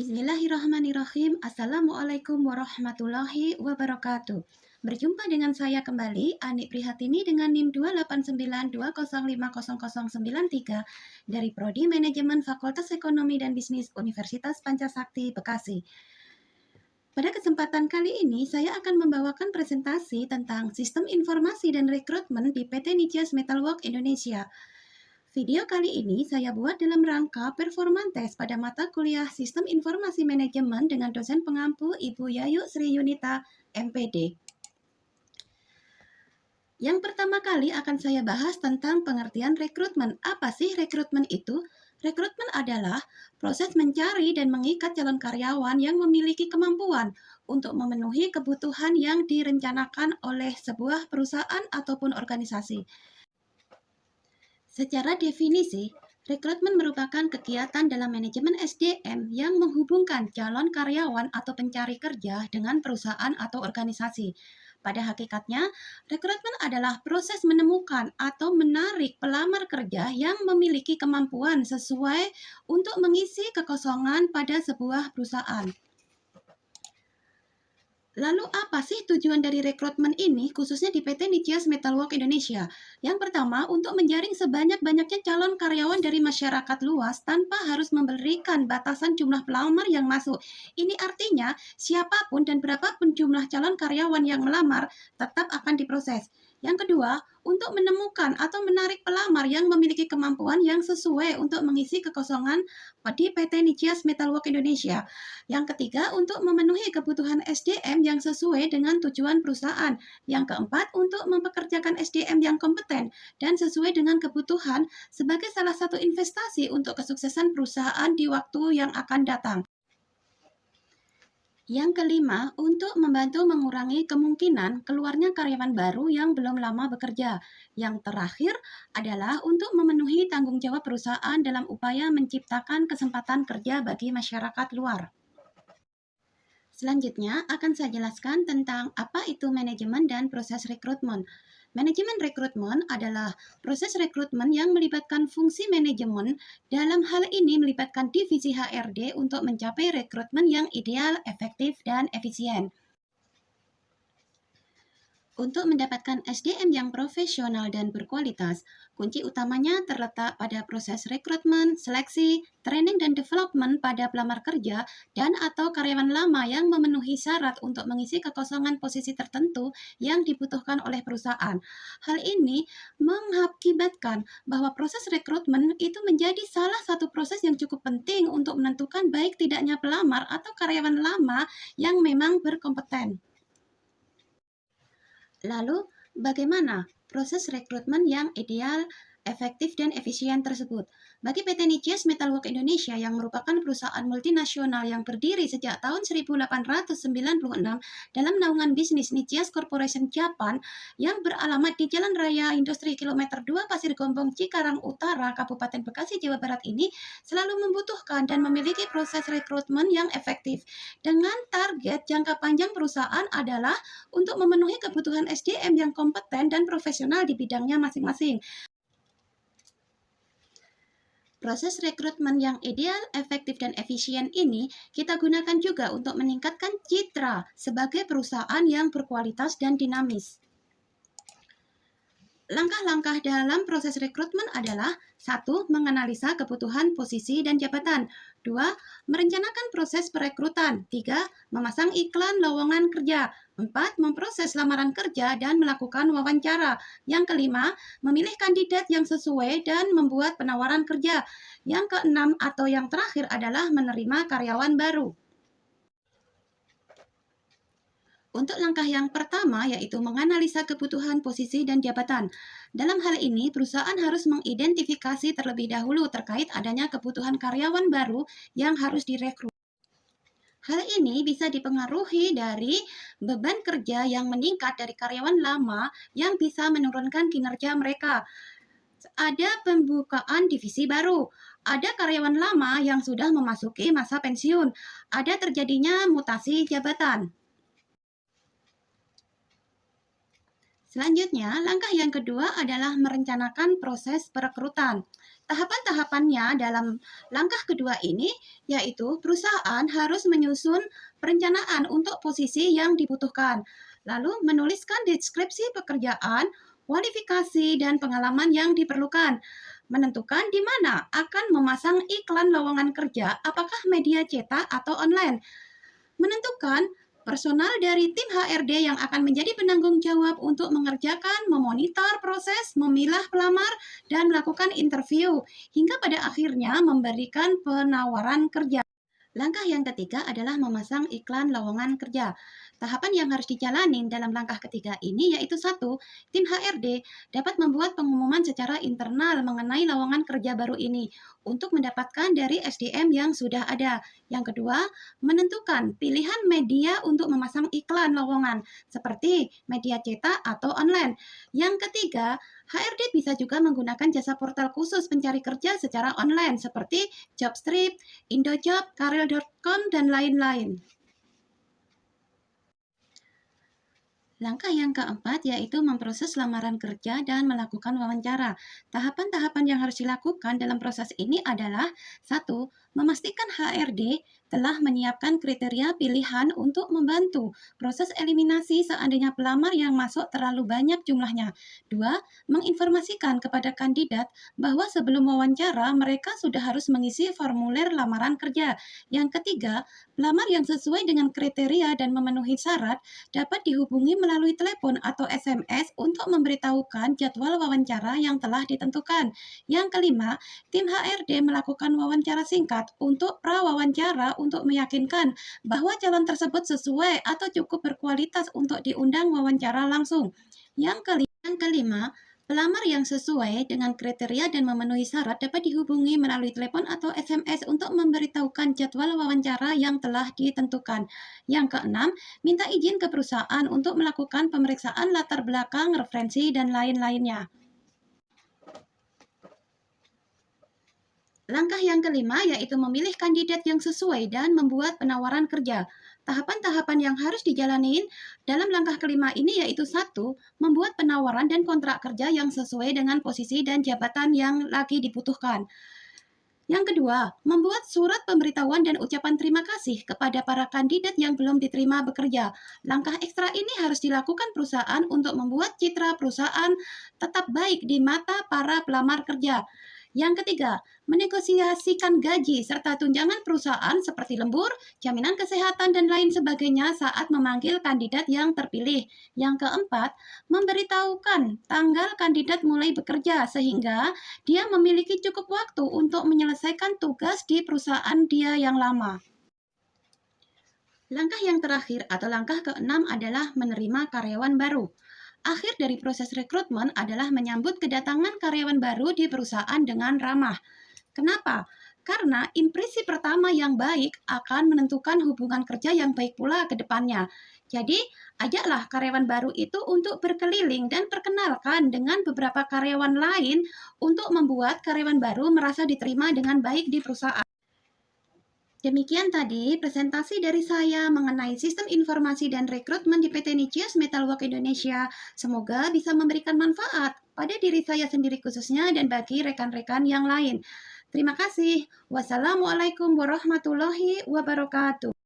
Bismillahirrahmanirrahim. Assalamualaikum warahmatullahi wabarakatuh. Berjumpa dengan saya kembali, Ani Prihatini dengan NIM 28920500093 dari Prodi Manajemen Fakultas Ekonomi dan Bisnis Universitas Pancasakti, Bekasi. Pada kesempatan kali ini, saya akan membawakan presentasi tentang Sistem Informasi dan Rekrutmen di PT Nicias Metalwork Indonesia. Video kali ini saya buat dalam rangka performan tes pada mata kuliah Sistem Informasi Manajemen dengan dosen pengampu Ibu Yayu Sri Yunita, MPD. Yang pertama kali akan saya bahas tentang pengertian rekrutmen. Apa sih rekrutmen itu? Rekrutmen adalah proses mencari dan mengikat calon karyawan yang memiliki kemampuan untuk memenuhi kebutuhan yang direncanakan oleh sebuah perusahaan ataupun organisasi. Secara definisi, rekrutmen merupakan kegiatan dalam manajemen SDM yang menghubungkan calon karyawan atau pencari kerja dengan perusahaan atau organisasi. Pada hakikatnya, rekrutmen adalah proses menemukan atau menarik pelamar kerja yang memiliki kemampuan sesuai untuk mengisi kekosongan pada sebuah perusahaan. Lalu apa sih tujuan dari rekrutmen ini khususnya di PT Nicias Metalwork Indonesia? Yang pertama, untuk menjaring sebanyak-banyaknya calon karyawan dari masyarakat luas tanpa harus memberikan batasan jumlah pelamar yang masuk. Ini artinya siapapun dan berapapun jumlah calon karyawan yang melamar tetap akan diproses. Yang kedua, untuk menemukan atau menarik pelamar yang memiliki kemampuan yang sesuai untuk mengisi kekosongan di PT Nicias Metalwork Indonesia. Yang ketiga, untuk memenuhi kebutuhan SDM yang sesuai dengan tujuan perusahaan. Yang keempat, untuk mempekerjakan SDM yang kompeten dan sesuai dengan kebutuhan sebagai salah satu investasi untuk kesuksesan perusahaan di waktu yang akan datang. Yang kelima, untuk membantu mengurangi kemungkinan keluarnya karyawan baru yang belum lama bekerja. Yang terakhir adalah untuk memenuhi tanggung jawab perusahaan dalam upaya menciptakan kesempatan kerja bagi masyarakat luar. Selanjutnya akan saya jelaskan tentang apa itu manajemen dan proses rekrutmen. Manajemen rekrutmen adalah proses rekrutmen yang melibatkan fungsi manajemen, dalam hal ini melibatkan divisi HRD untuk mencapai rekrutmen yang ideal, efektif, dan efisien. Untuk mendapatkan SDM yang profesional dan berkualitas, kunci utamanya terletak pada proses rekrutmen, seleksi, training dan development pada pelamar kerja dan atau karyawan lama yang memenuhi syarat untuk mengisi kekosongan posisi tertentu yang dibutuhkan oleh perusahaan. Hal ini mengakibatkan bahwa proses rekrutmen itu menjadi salah satu proses yang cukup penting untuk menentukan baik tidaknya pelamar atau karyawan lama yang memang berkompeten. Lalu, bagaimana proses rekrutmen yang ideal, efektif, dan efisien tersebut? Bagi PT Nicias Metalwork Indonesia yang merupakan perusahaan multinasional yang berdiri sejak tahun 1896 dalam naungan bisnis Nicias Corporation Japan yang beralamat di Jalan Raya Industri Kilometer 2 Pasir Gombong Cikarang Utara, Kabupaten Bekasi, Jawa Barat ini selalu membutuhkan dan memiliki proses rekrutmen yang efektif. Dengan target jangka panjang perusahaan adalah untuk memenuhi kebutuhan SDM yang kompeten dan profesional di bidangnya masing-masing. Proses rekrutmen yang ideal, efektif, dan efisien ini kita gunakan juga untuk meningkatkan citra sebagai perusahaan yang berkualitas dan dinamis. Langkah-langkah dalam proses rekrutmen adalah 1. Menganalisa kebutuhan posisi dan jabatan. 2. Merencanakan proses perekrutan. 3. Memasang iklan lowongan kerja. 4. Memproses lamaran kerja dan melakukan wawancara. Yang kelima, memilih kandidat yang sesuai dan membuat penawaran kerja. Yang keenam atau yang terakhir adalah menerima karyawan baru. Untuk langkah yang pertama, yaitu menganalisa kebutuhan posisi dan jabatan. Dalam hal ini, perusahaan harus mengidentifikasi terlebih dahulu terkait adanya kebutuhan karyawan baru yang harus direkrut. Hal ini bisa dipengaruhi dari beban kerja yang meningkat dari karyawan lama yang bisa menurunkan kinerja mereka. Ada pembukaan divisi baru, ada karyawan lama yang sudah memasuki masa pensiun, ada terjadinya mutasi jabatan. Selanjutnya, langkah yang kedua adalah merencanakan proses perekrutan. Tahapan-tahapannya dalam langkah kedua ini yaitu perusahaan harus menyusun perencanaan untuk posisi yang dibutuhkan, lalu menuliskan deskripsi pekerjaan, kualifikasi, dan pengalaman yang diperlukan, menentukan di mana akan memasang iklan lowongan kerja, apakah media cetak atau online, menentukan personal dari tim HRD yang akan menjadi penanggung jawab untuk mengerjakan, memonitor proses, memilah pelamar, dan melakukan interview, hingga pada akhirnya memberikan penawaran kerja. Langkah yang ketiga adalah memasang iklan lowongan kerja. Tahapan yang harus dijalani dalam langkah ketiga ini yaitu satu, tim HRD dapat membuat pengumuman secara internal mengenai lowongan kerja baru ini untuk mendapatkan dari SDM yang sudah ada. Yang kedua, menentukan pilihan media untuk memasang iklan lowongan seperti media cetak atau online. Yang ketiga, HRD bisa juga menggunakan jasa portal khusus pencari kerja secara online seperti Jobstreet, Indojob, Karir.com, dan lain-lain. Langkah yang keempat yaitu memproses lamaran kerja dan melakukan wawancara. Tahapan-tahapan yang harus dilakukan dalam proses ini adalah satu, memastikan HRD telah menyiapkan kriteria pilihan untuk membantu proses eliminasi seandainya pelamar yang masuk terlalu banyak jumlahnya. Dua, menginformasikan kepada kandidat bahwa sebelum wawancara mereka sudah harus mengisi formulir lamaran kerja. Yang ketiga, pelamar yang sesuai dengan kriteria dan memenuhi syarat dapat dihubungi melalui telepon atau SMS untuk memberitahukan jadwal wawancara yang telah ditentukan. Yang kelima, tim HRD melakukan wawancara singkat untuk pra-wawancara untuk meyakinkan bahwa calon tersebut sesuai atau cukup berkualitas untuk diundang wawancara langsung. Yang kelima, pelamar yang sesuai dengan kriteria dan memenuhi syarat dapat dihubungi melalui telepon atau SMS untuk memberitahukan jadwal wawancara yang telah ditentukan. Yang keenam, minta izin ke perusahaan untuk melakukan pemeriksaan latar belakang, referensi, dan lain-lainnya. Langkah yang kelima yaitu memilih kandidat yang sesuai dan membuat penawaran kerja. Tahapan-tahapan yang harus dijalani dalam langkah kelima ini yaitu satu, membuat penawaran dan kontrak kerja yang sesuai dengan posisi dan jabatan yang lagi dibutuhkan. Yang kedua, membuat surat pemberitahuan dan ucapan terima kasih kepada para kandidat yang belum diterima bekerja. Langkah ekstra ini harus dilakukan perusahaan untuk membuat citra perusahaan tetap baik di mata para pelamar kerja. Yang ketiga, menegosiasikan gaji serta tunjangan perusahaan seperti lembur, jaminan kesehatan, dan lain sebagainya saat memanggil kandidat yang terpilih. Yang keempat, memberitahukan tanggal kandidat mulai bekerja sehingga dia memiliki cukup waktu untuk menyelesaikan tugas di perusahaan dia yang lama. Langkah yang terakhir atau langkah keenam adalah menerima karyawan baru. Akhir dari proses rekrutmen adalah menyambut kedatangan karyawan baru di perusahaan dengan ramah. Kenapa? Karena impresi pertama yang baik akan menentukan hubungan kerja yang baik pula ke depannya. Jadi, ajaklah karyawan baru itu untuk berkeliling dan perkenalkan dengan beberapa karyawan lain untuk membuat karyawan baru merasa diterima dengan baik di perusahaan. Demikian tadi presentasi dari saya mengenai sistem informasi dan rekrutmen di PT Nicias Metalwork Indonesia. Semoga bisa memberikan manfaat pada diri saya sendiri khususnya dan bagi rekan-rekan yang lain. Terima kasih. Wassalamualaikum warahmatullahi wabarakatuh.